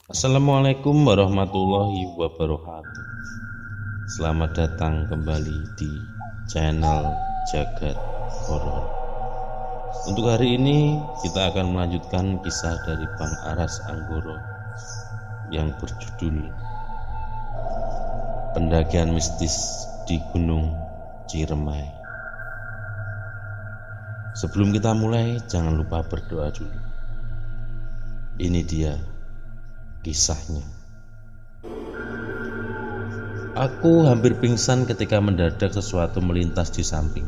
Assalamualaikum warahmatullahi wabarakatuh. Selamat datang kembali di channel Jagat Horor. Untuk hari ini kita akan melanjutkan kisah dari Bang Aras Anggoro yang berjudul Pendakian Mistis di Gunung Ciremai. Sebelum kita mulai, jangan lupa berdoa dulu. Ini dia kisahnya. Aku hampir pingsan ketika mendadak sesuatu melintas di samping.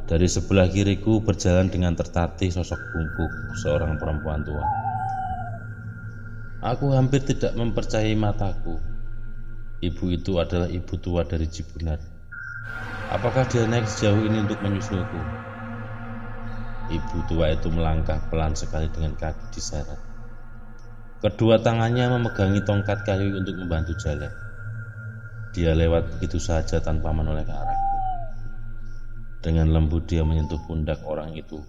Dari sebelah kiriku berjalan dengan tertatih sosok bungkuk seorang perempuan tua. Aku hampir tidak mempercayai mataku. Ibu itu adalah ibu tua dari Cibunar. Apakah dia naik sejauh ini untuk menyusulku? Ibu tua itu melangkah pelan sekali dengan kaki diseret. Kedua tangannya memegangi tongkat kayu untuk membantu jalan. Dia lewat begitu saja tanpa menoleh ke arahku. Dengan lembut dia menyentuh pundak orang itu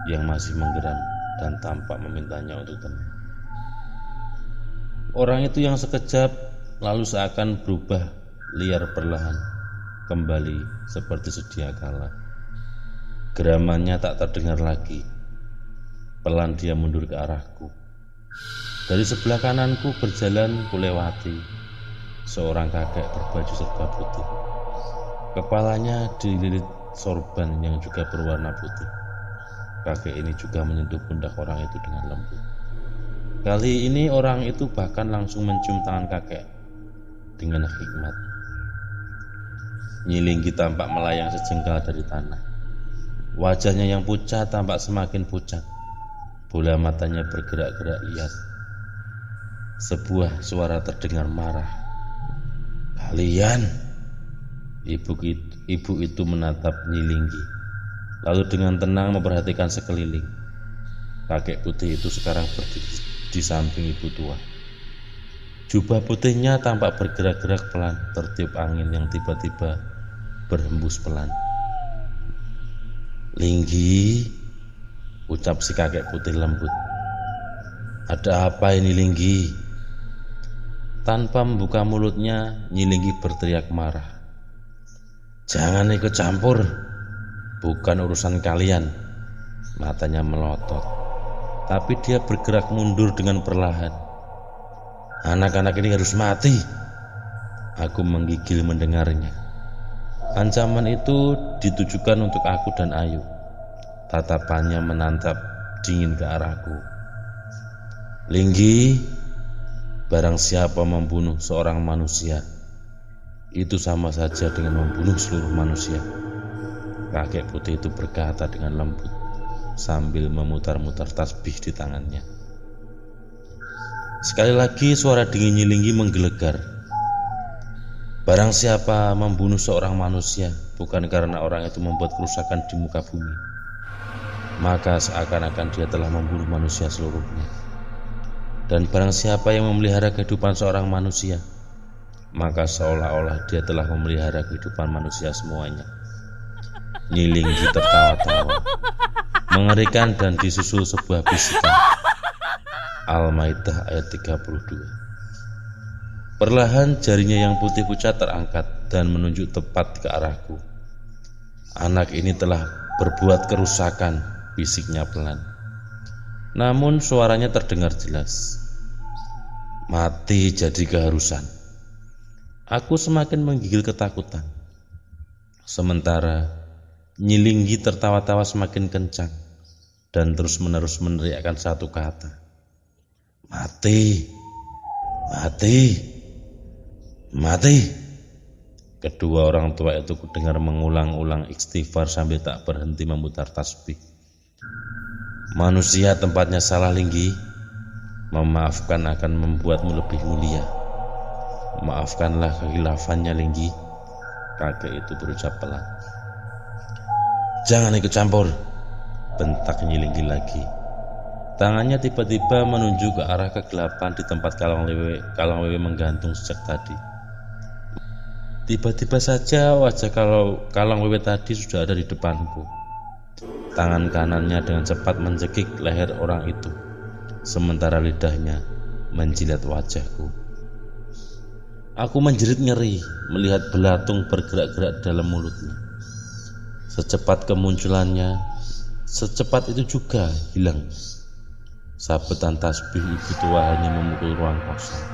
yang masih menggeram dan tampak memintanya untuk tenang. Orang itu yang sekejap lalu seakan berubah liar perlahan kembali seperti sedia kala. Geramannya tak terdengar lagi. Pelan dia mundur ke arahku. Dari sebelah kananku berjalan kulewati seorang kakek berbaju serba putih. Kepalanya dililit sorban yang juga berwarna putih. Kakek ini juga menyentuh pundak orang itu dengan lembut. Kali ini orang itu bahkan langsung mencium tangan kakek dengan hikmat. Nyilinggi tampak melayang sejengkal dari tanah. Wajahnya yang pucat tampak semakin pucat. Bola matanya bergerak-gerak liar. Sebuah suara terdengar marah. "Kalian?" Ibu itu menatap Nyilinggi, lalu dengan tenang memperhatikan sekeliling. Kakek putih itu sekarang berdiri di samping ibu tua. Jubah putihnya tampak bergerak-gerak pelan, tertiup angin yang tiba-tiba berhembus pelan. "Linggi," ucap si kakek putih lembut. "Ada apa ini, Linggi?" Tanpa membuka mulutnya, Nyilinggi berteriak marah. "Jangan ikut campur, bukan urusan kalian." Matanya melotot, tapi dia bergerak mundur dengan perlahan. "Anak-anak ini harus mati." Aku menggigil mendengarnya. Ancaman itu ditujukan untuk aku dan Ayu. Tatapannya menatap dingin ke arahku. "Linggi, barang siapa membunuh seorang manusia, itu sama saja dengan membunuh seluruh manusia." Kakek putih itu berkata dengan lembut sambil memutar-mutar tasbih di tangannya. Sekali lagi suara dingin Nyilinggi menggelegar. Barang siapa membunuh seorang manusia bukan karena orang itu membuat kerusakan di muka bumi, maka seakan-akan dia telah membunuh manusia seluruhnya. Dan barang siapa yang memelihara kehidupan seorang manusia, maka seolah-olah dia telah memelihara kehidupan manusia semuanya. Nyilinggi tertawa-tawa, mengerikan dan disusul sebuah bisikan. Al-Maidah ayat 32. Perlahan jarinya yang putih pucat terangkat dan menunjuk tepat ke arahku. "Anak ini telah berbuat kerusakan," bisiknya pelan. Namun suaranya terdengar jelas. "Mati jadi keharusan." Aku semakin menggigil ketakutan. Sementara Nyilinggi tertawa-tawa semakin kencang dan terus-menerus meneriakkan satu kata. "Mati, mati, mati." Kedua orang tua itu kudengar mengulang-ulang istighfar sambil tak berhenti memutar tasbih. "Manusia tempatnya salah, Linggi. Memaafkan akan membuatmu lebih mulia. Maafkanlah kehilafannya, Linggi." Kakek itu berucap pelan. "Jangan ikut campur," bentak Nyilinggi lagi. Tangannya tiba-tiba menunjuk ke arah kegelapan di tempat Kalong Wewe menggantung sejak tadi. Tiba-tiba saja wajah Kalong Wewe tadi sudah ada di depanku. Tangan kanannya dengan cepat mencekik leher orang itu, sementara lidahnya menjilat wajahku. Aku menjerit nyeri melihat belatung bergerak-gerak dalam mulutnya. Secepat kemunculannya, secepat itu juga hilang. Sabetan tasbih ibu tua hanya memukul ruang kosong.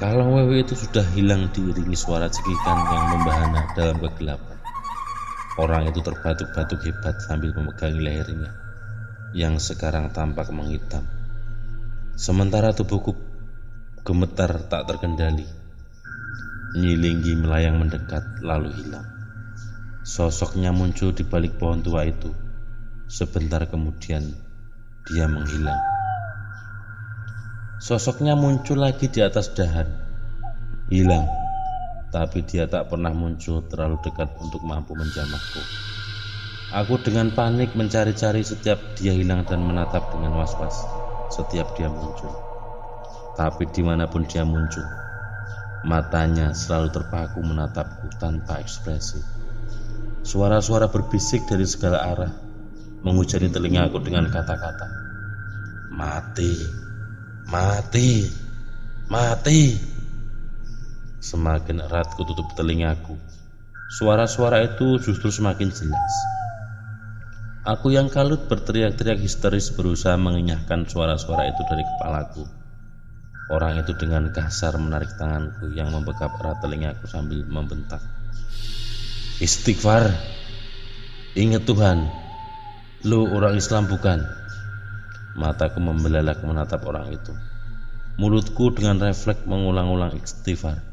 Kalong wewe itu sudah hilang diiringi suara cekikan yang membahana dalam kegelapan. Orang itu terbatuk-batuk hebat sambil memegangi lehernya yang sekarang tampak menghitam. Sementara tubuhku gemetar tak terkendali. Nyi Linggi melayang mendekat lalu hilang. Sosoknya muncul di balik pohon tua itu. Sebentar kemudian dia menghilang. Sosoknya muncul lagi di atas dahan. Hilang. Tapi dia tak pernah muncul terlalu dekat untuk mampu menjamahku. Aku dengan panik mencari-cari setiap dia hilang dan menatap dengan was-was setiap dia muncul. Tapi dimanapun dia muncul, matanya selalu terpaku menatapku tanpa ekspresi. Suara-suara berbisik dari segala arah menghujani telingaku dengan kata-kata, "Mati, mati, mati." Semakin erat kututup telingaku, suara-suara itu justru semakin jelas. Aku yang kalut berteriak-teriak histeris berusaha mengenyahkan suara-suara itu dari kepalaku. Orang itu dengan kasar menarik tanganku yang membekap erat telingaku sambil membentak, "Istighfar, ingat Tuhan, lu orang Islam bukan?" Mataku membelalak menatap orang itu. Mulutku dengan refleks mengulang-ulang istighfar.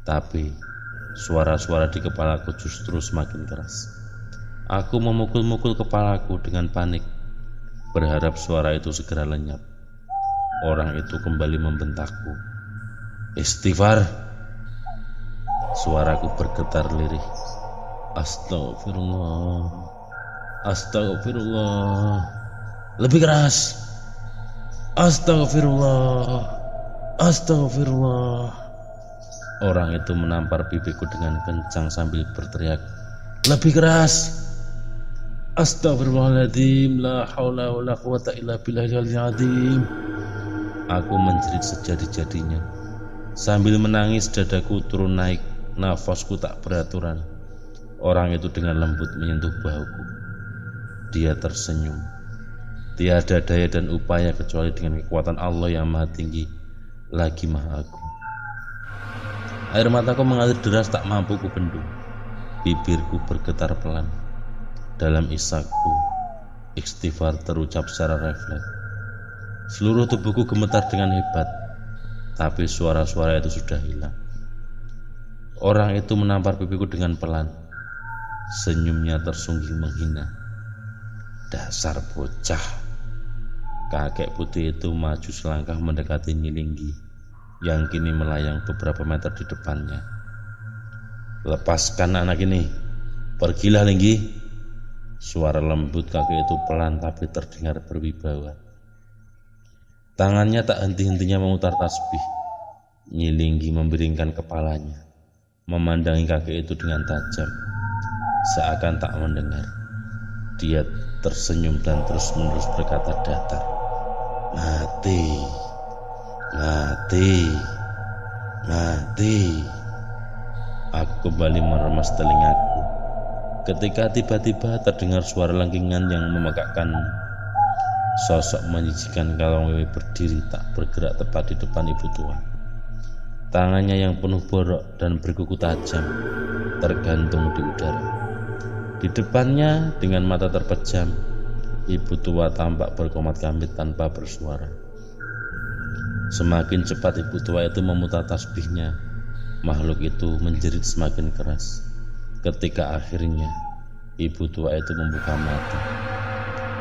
Tapi suara-suara di kepalaku justru semakin keras. Aku memukul-mukul kepalaku dengan panik, berharap suara itu segera lenyap. Orang itu kembali membentakku, "Istighfar." Suaraku bergetar lirih. "Astagfirullah, astagfirullah." Lebih keras. "Astagfirullah, astagfirullah." Orang itu menampar pipiku dengan kencang sambil berteriak, "Lebih keras." "Astagfirullahaladzim, la haula wa la quwata illa billahil azim." Aku menjerit sejadi-jadinya. Sambil menangis dadaku turun naik, nafasku tak beraturan. Orang itu dengan lembut menyentuh bahuku. Dia tersenyum. Tiada daya dan upaya kecuali dengan kekuatan Allah yang maha tinggi lagi maha agung. Air mataku mengalir deras tak mampu kubendung. Bibirku bergetar pelan. Dalam isakku, istighfar terucap secara refleks. Seluruh tubuhku gemetar dengan hebat. Tapi suara-suara itu sudah hilang. Orang itu menampar pipiku dengan pelan. Senyumnya tersungging menghina. "Dasar bocah." Kakek putih itu maju selangkah mendekati Nyi Linggi yang kini melayang beberapa meter di depannya. "Lepaskan anak ini, pergilah Linggi." Suara lembut kakek itu pelan tapi terdengar berwibawa. Tangannya tak henti-hentinya memutar tasbih. Nyi Linggi membiringkan kepalanya, memandangi kakek itu dengan tajam, seakan tak mendengar. Dia tersenyum dan terus-menerus berkata datar, "Mati, mati, mati." Aku kembali meremas telingaku ketika tiba-tiba terdengar suara lengkingan yang memekakkan. Sosok menjijikan Kalong Wewe berdiri tak bergerak tepat di depan ibu tua. Tangannya yang penuh borok dan berkuku tajam tergantung di udara. Di depannya dengan mata terpejam, ibu tua tampak berkomat-kamit tanpa bersuara. Semakin cepat ibu tua itu memutar tasbihnya, makhluk itu menjerit semakin keras. Ketika akhirnya ibu tua itu membuka mata,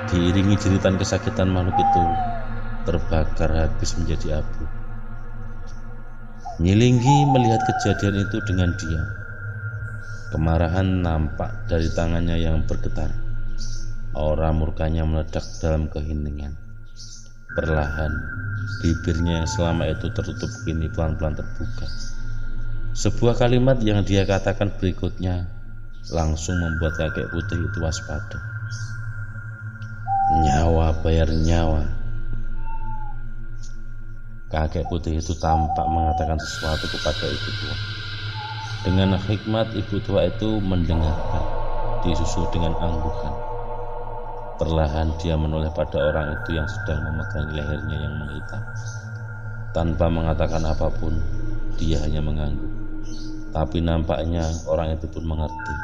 diiringi jeritan kesakitan, makhluk itu terbakar habis menjadi abu. Nyi Linggi melihat kejadian itu dengan diam. Kemarahan nampak dari tangannya yang bergetar. Aura murkanya meledak dalam keheningan. Perlahan, bibirnya yang selama itu tertutup kini pelan-pelan terbuka. Sebuah kalimat yang dia katakan berikutnya langsung membuat kakek putih itu waspada. "Nyawa bayar nyawa." Kakek putih itu tampak mengatakan sesuatu kepada ibu tua. Dengan hikmat, ibu tua itu mendengarkan, disusul dengan anggukan. Perlahan dia menoleh pada orang itu yang sedang memegang lehernya yang menghitam. Tanpa mengatakan apapun, dia hanya mengangguk. Tapi nampaknya orang itu pun mengerti.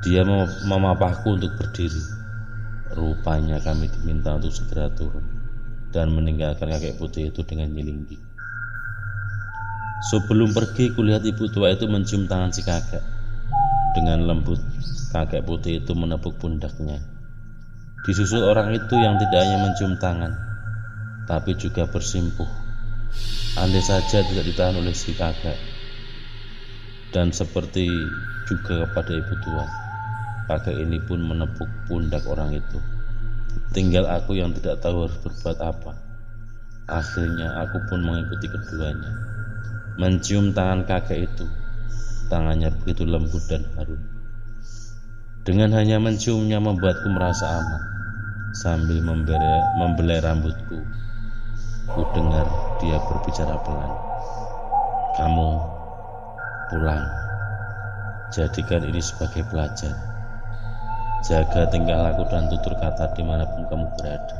Dia memapahku untuk berdiri. Rupanya kami diminta untuk segera turun dan meninggalkan kakek putih itu dengan nyilinggi. Sebelum pergi, kulihat ibu tua itu mencium tangan si kakek. Dengan lembut, kakek putih itu menepuk pundaknya. Disusul orang itu yang tidak hanya mencium tangan, tapi juga bersimpuh. Andai saja tidak ditahan oleh si kakek. Dan seperti juga kepada ibu tua, kakek ini pun menepuk pundak orang itu. Tinggal aku yang tidak tahu harus berbuat apa. Akhirnya aku pun mengikuti keduanya, mencium tangan kakek itu. Tangannya begitu lembut dan harum. Dengan hanya menciumnya membuatku merasa aman. Sambil membelai rambutku, ku dengar dia berbicara pelan. Kamu pulang. Jadikan ini sebagai pelajaran. Jaga tingkah laku dan tutur kata dimanapun kamu berada.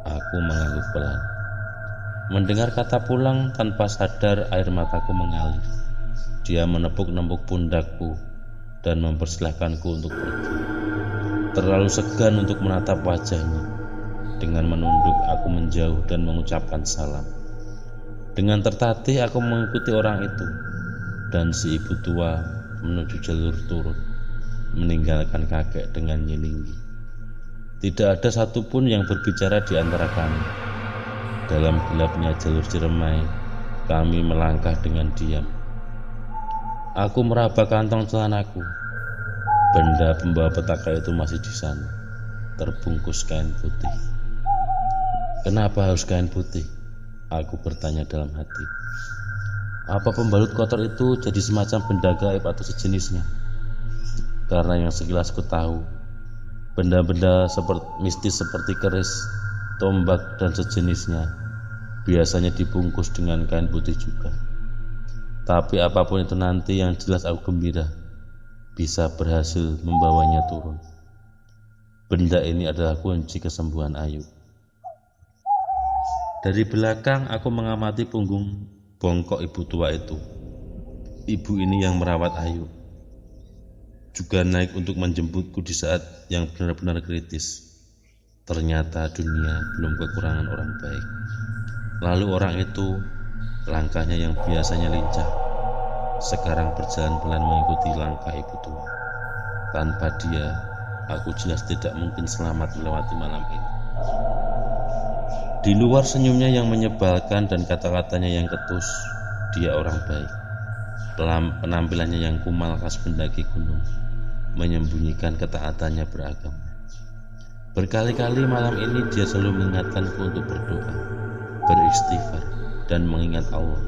Aku mengangguk pelan. Mendengar kata pulang, tanpa sadar air mataku mengalir. Dia menepuk-nepuk pundakku dan mempersilahkanku untuk pergi. Terlalu segan untuk menatap wajahnya. Dengan menunduk, aku menjauh dan mengucapkan salam. Dengan tertatih aku mengikuti orang itu dan si ibu tua menuju jalur turun, meninggalkan kakek dengan nyilinggi. Tidak ada satupun yang berbicara di antara kami. Dalam gelapnya jalur Ciremai, kami melangkah dengan diam. Aku meraba kantong celanaku. Benda pembawa petaka itu masih di sana, terbungkus kain putih. Kenapa harus kain putih? Aku bertanya dalam hati. Apa pembalut kotor itu jadi semacam benda gaib atau sejenisnya? Karena yang sekilas ku tahu, benda-benda mistis seperti keris, tombak, dan sejenisnya biasanya dibungkus dengan kain putih juga. Tapi apapun itu nanti, yang jelas aku gembira bisa berhasil membawanya turun. Benda ini adalah kunci kesembuhan Ayu. Dari belakang aku mengamati punggung bongkok ibu tua itu. Ibu ini yang merawat Ayu juga naik untuk menjemputku di saat yang benar-benar kritis. Ternyata dunia belum kekurangan orang baik. Lalu orang itu, langkahnya yang biasanya lincah, sekarang berjalan pelan mengikuti langkah ibu tua. Tanpa dia, aku jelas tidak mungkin selamat melewati malam ini. Di luar senyumnya yang menyebalkan dan kata-katanya yang ketus, dia orang baik. Penampilannya yang kumal khas pendaki gunung menyembunyikan ketaatannya beragama. Berkali-kali malam ini dia selalu mengingatkanku untuk berdoa, beristighfar, dan mengingat Allah.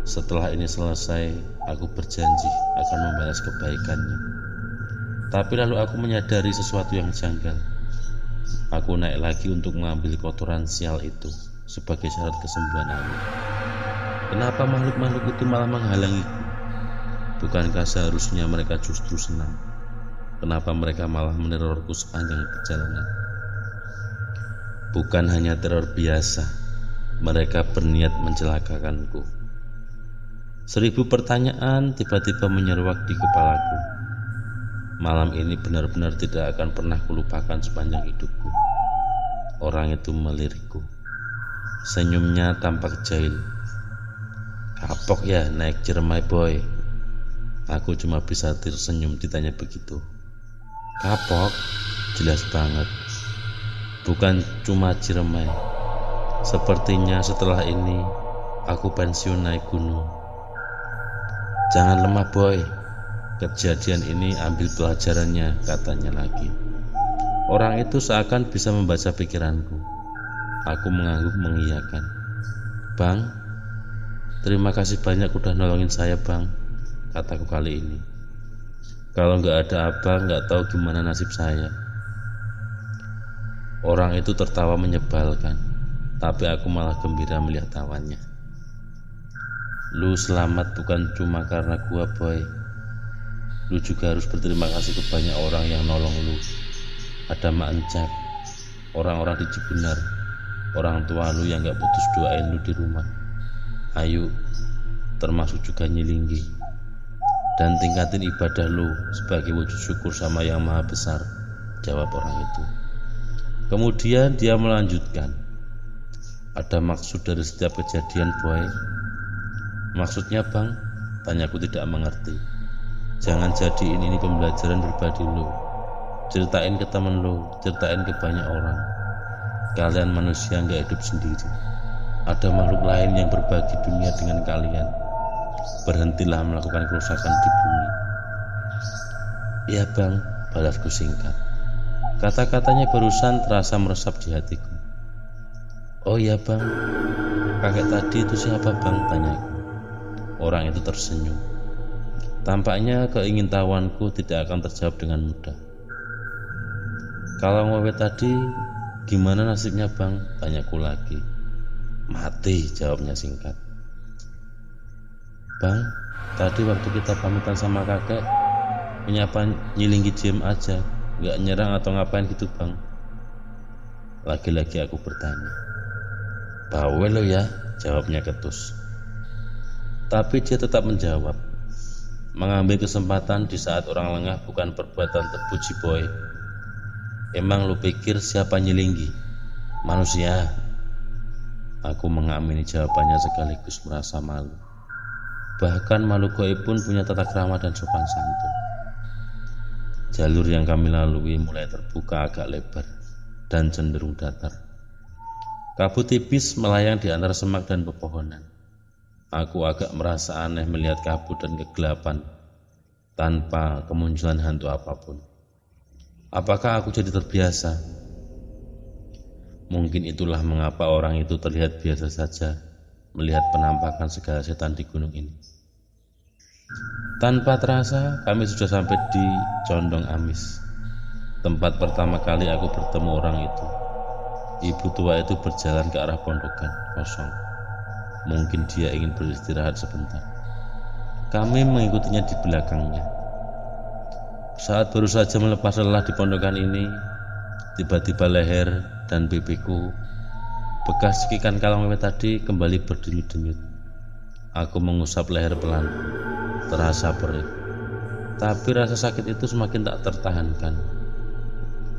Setelah ini selesai, aku berjanji akan membalas kebaikannya. Tapi lalu aku menyadari sesuatu yang janggal. Aku naik lagi untuk mengambil kotoran sial itu sebagai syarat kesembuhan aku. Kenapa makhluk-makhluk itu malah menghalangiku? Bukankah seharusnya mereka justru senang? Kenapa mereka malah menerorku sepanjang perjalanan? Bukan hanya teror biasa, mereka berniat mencelakakanku. 1000 pertanyaan tiba-tiba menyeruak di kepalaku. Malam ini benar-benar tidak akan pernah kulupakan sepanjang hidupku. Orang itu melirikku. Senyumnya tampak jahil. Kapok ya naik Ciremai boy? Aku cuma bisa tersenyum ditanya begitu. Kapok? Jelas banget. Bukan cuma Ciremai. Sepertinya setelah ini aku pensiun naik gunung. Jangan lemah boy. Kejadian ini ambil pelajarannya, katanya lagi. Orang itu seakan bisa membaca pikiranku. Aku mengangguk mengiyakan. Bang, terima kasih banyak udah nolongin saya bang, kataku kali ini. Kalau nggak ada abang, nggak tahu gimana nasib saya. Orang itu tertawa menyebalkan. tapi aku malah gembira melihat tawannya. Lu selamat bukan cuma karena gua, boy. Lu juga harus berterima kasih ke banyak orang yang nolong lu. Ada Mak Encep, orang-orang di Cibenar, orang tua lu yang gak putus doain lu di rumah. Ayo, termasuk juga Nyilinggi. Dan tingkatin ibadah lu sebagai wujud syukur sama Yang Maha Besar, jawab orang itu. Kemudian dia melanjutkan, ada maksud dari setiap kejadian, boy. Maksudnya, bang? Tanyaku tidak mengerti. Jangan jadiin ini pembelajaran pribadi lu. Ceritain ke temen lu, ceritain ke banyak orang. Kalian manusia gak hidup sendiri. Ada makhluk lain yang berbagi dunia dengan kalian. Berhentilah melakukan kerusakan di bumi. Iya bang, balasku singkat. Kata-katanya barusan terasa meresap di hatiku. Oh iya bang, kakek tadi itu siapa bang? Tanyaku. Orang itu tersenyum. Tampaknya keingintahuanku tidak akan terjawab dengan mudah. Kalau Wewe tadi gimana nasibnya bang? Tanyaku lagi. Mati, jawabnya singkat. Bang, tadi waktu kita pamitan sama kakek, menyapa Nyilinggi diem aja, gak nyerang atau ngapain gitu bang? Lagi-lagi aku bertanya. Bawel lo ya, jawabnya ketus. Tapi dia tetap menjawab. Mengambil kesempatan di saat orang lengah bukan perbuatan terpuji, boy. Emang lu pikir siapa Nyilinggi? Manusia. Aku mengamini jawabannya sekaligus merasa malu. Bahkan makhluk gaib pun punya tata krama dan sopan santun. Jalur yang kami lalui mulai terbuka agak lebar dan cenderung datar. Kabut tipis melayang di antara semak dan pepohonan. Aku agak merasa aneh melihat kabut dan kegelapan tanpa kemunculan hantu apapun. Apakah aku jadi terbiasa? Mungkin itulah mengapa orang itu terlihat biasa saja melihat penampakan segala setan di gunung ini. Tanpa terasa kami sudah sampai di Condong Amis, tempat pertama kali aku bertemu orang itu. Ibu tua itu berjalan ke arah pondokan kosong. Mungkin dia ingin beristirahat sebentar. Kami mengikutinya di belakangnya. Saat baru saja melepas lelah di pondokan ini, tiba-tiba leher dan pipiku bekas cekikan Kalang Wewe tadi kembali berdenyut-denyut. Aku mengusap leher pelan, terasa perih. Tapi rasa sakit itu semakin tak tertahankan.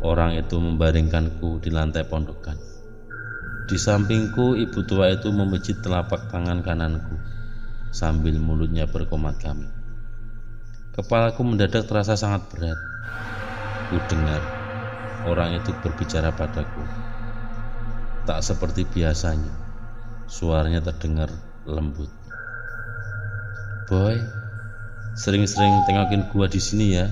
Orang itu membaringkanku di lantai pondokan. Di sampingku ibu tua itu memijit telapak tangan kananku sambil mulutnya berkomat kami. Kepalaku mendadak terasa sangat berat. Ku dengar orang itu berbicara padaku. Tak seperti biasanya, suaranya terdengar lembut. Boy, sering-sering tengokin gua di sini ya.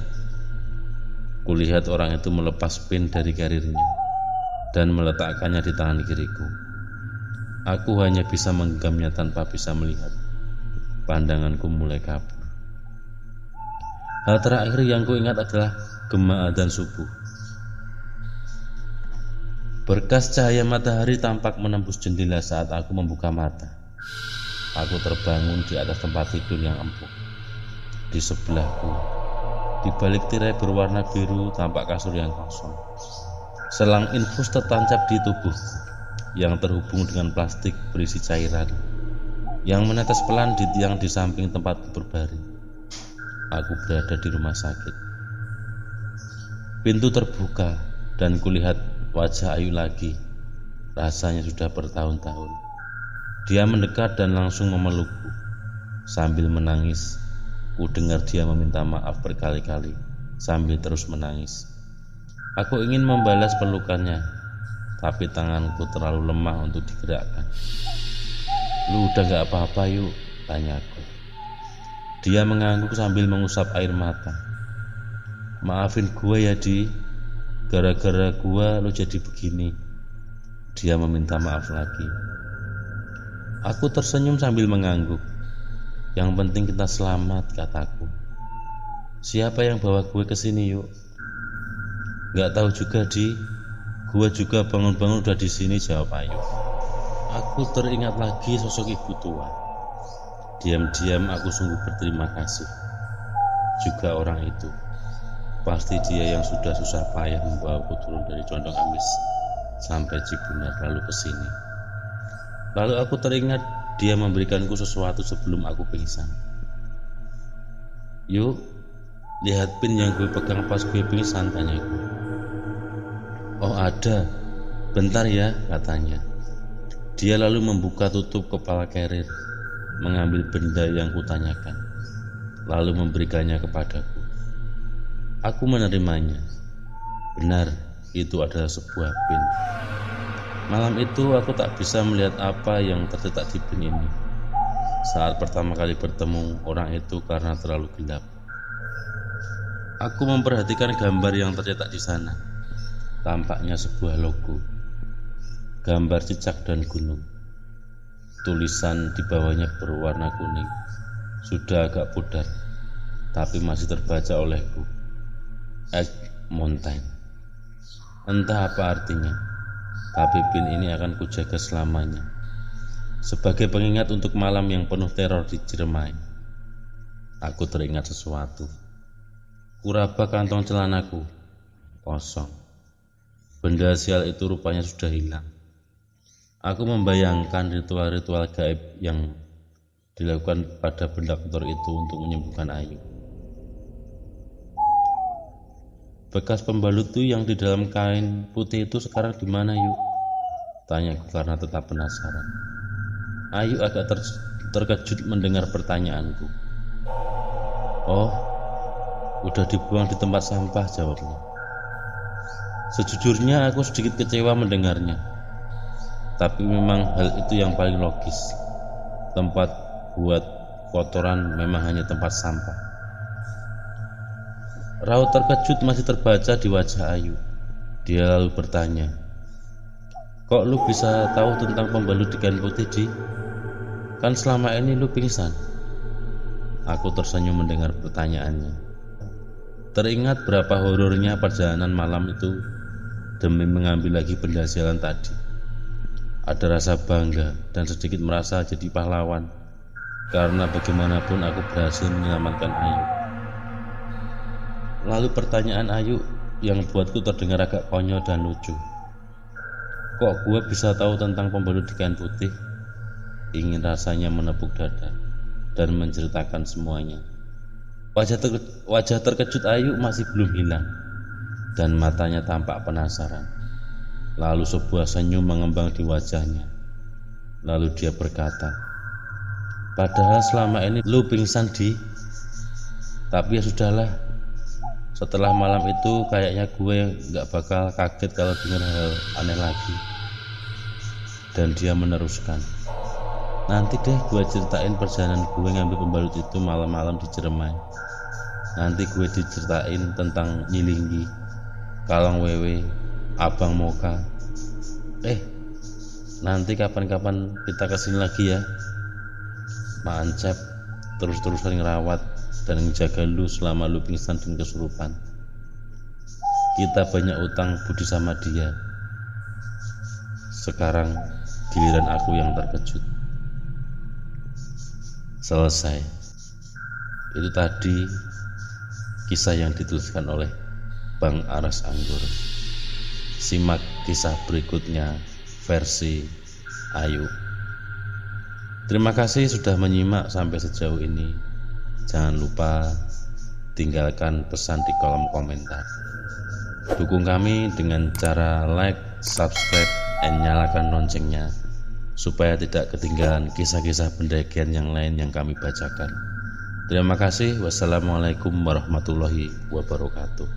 Kulihat orang itu melepas pin dari karirnya dan meletakkannya di tangan kiriku. Aku hanya bisa menggenggamnya tanpa bisa melihat. Pandanganku mulai kabur. Hal terakhir yang ku ingat adalah gema adzan subuh. Berkas cahaya matahari tampak menembus jendela saat aku membuka mata. Aku terbangun di atas tempat tidur yang empuk. Di sebelahku, di balik tirai berwarna biru tampak kasur yang kosong. Selang infus tertancap di tubuhku yang terhubung dengan plastik berisi cairan yang menetes pelan di tiang di samping tempatku berbaring. Aku berada di rumah sakit. Pintu terbuka dan kulihat wajah Ayu lagi. Rasanya sudah bertahun-tahun. Dia mendekat dan langsung memelukku. Sambil menangis, ku dengar dia meminta maaf berkali-kali sambil terus menangis. Aku ingin membalas pelukannya, tapi tanganku terlalu lemah untuk digerakkan. Lu udah gak apa-apa yuk? Tanyaku. Dia mengangguk sambil mengusap air mata. Maafin gue ya Di, gara-gara gue lo jadi begini. Dia meminta maaf lagi. Aku tersenyum sambil mengangguk. Yang penting kita selamat, kataku. Siapa yang bawa gue ke sini yuk? Gak tahu juga Di, gue juga bangun-bangun udah di sini, jawab Ayu. Aku teringat lagi sosok ibu tua. Diam-diam aku sungguh berterima kasih. Juga orang itu, pasti dia yang sudah susah payah membawaku turun dari Condong Amis sampai Cibunar lalu ke sini. Lalu aku teringat dia memberikanku sesuatu sebelum aku pingsan. Yuk, lihat pin yang gue pegang pas gue pingsan, tanyaku. Oh ada, bentar ya, katanya. Dia lalu membuka tutup kepala carrier, mengambil benda yang kutanyakan, lalu memberikannya kepadaku. Aku menerimanya. Benar, itu adalah sebuah pin. Malam itu aku tak bisa melihat apa yang tercetak di pin ini. Saat pertama kali bertemu orang itu karena terlalu gelap. Aku memperhatikan gambar yang tercetak di sana. Tampaknya sebuah logo. Gambar cicak dan gunung. Tulisan di bawahnya berwarna kuning. Sudah agak pudar, tapi masih terbaca olehku. Egg Mountain. Entah apa artinya, tapi pin ini akan kujaga selamanya. Sebagai pengingat untuk malam yang penuh teror di Ciremai. Aku teringat sesuatu. Kuraba kantong celanaku kosong. Benda sial itu rupanya sudah hilang. Aku membayangkan ritual-ritual gaib yang dilakukan pada benda kotor itu untuk menyembuhkan Ayu. Bekas pembalut itu yang di dalam kain putih itu sekarang di mana, Yuk? Tanyaku karena tetap penasaran. Ayu agak terkejut mendengar pertanyaanku. Oh, udah dibuang di tempat sampah, jawabnya. Sejujurnya aku sedikit kecewa mendengarnya. Tapi memang hal itu yang paling logis. Tempat buat kotoran memang hanya tempat sampah. Raut terkejut masih terbaca di wajah Ayu. Dia lalu bertanya, kok lu bisa tahu tentang pembalut di kain putih, Di? Kan selama ini lu pingsan. Aku tersenyum mendengar pertanyaannya. Teringat berapa horornya perjalanan malam itu demi mengambil lagi benda sialan tadi. Ada rasa bangga dan sedikit merasa jadi pahlawan, karena bagaimanapun aku berhasil menyelamatkan Ayu. Lalu pertanyaan Ayu yang buatku terdengar agak konyol dan lucu. Kok gue bisa tahu tentang pembalut di kain putih? Ingin rasanya menepuk dada dan menceritakan semuanya. Wajah terkejut Ayu masih belum hilang, dan matanya tampak penasaran. Lalu sebuah senyum mengembang di wajahnya. Lalu dia berkata, padahal selama ini lu pingsan, Di. Tapi ya sudahlah. Setelah malam itu kayaknya gue gak bakal kaget kalau dengar hal aneh lagi. Dan dia meneruskan, nanti deh gue ceritain perjalanan gue ngambil pembalut itu malam-malam di Ciremai. Nanti gue diceritain tentang Nyilinggi, Kalong Wewe, Abang Moka. Nanti kapan-kapan kita kesini lagi ya. Mancep terus-terusan ngerawat dan menjaga lu selama lu pingsan dan kesurupan. Kita banyak utang budi sama dia. Sekarang giliran aku yang terkejut. Selesai. Itu tadi kisah yang dituliskan oleh Bang Aras Anggur. Simak kisah berikutnya versi Ayu. Terima kasih sudah menyimak sampai sejauh ini. Jangan lupa tinggalkan pesan di kolom komentar. Dukung kami dengan cara like, subscribe, dan nyalakan loncengnya supaya tidak ketinggalan kisah-kisah pendakian yang lain yang kami bacakan. Terima kasih. Wassalamualaikum warahmatullahi wabarakatuh.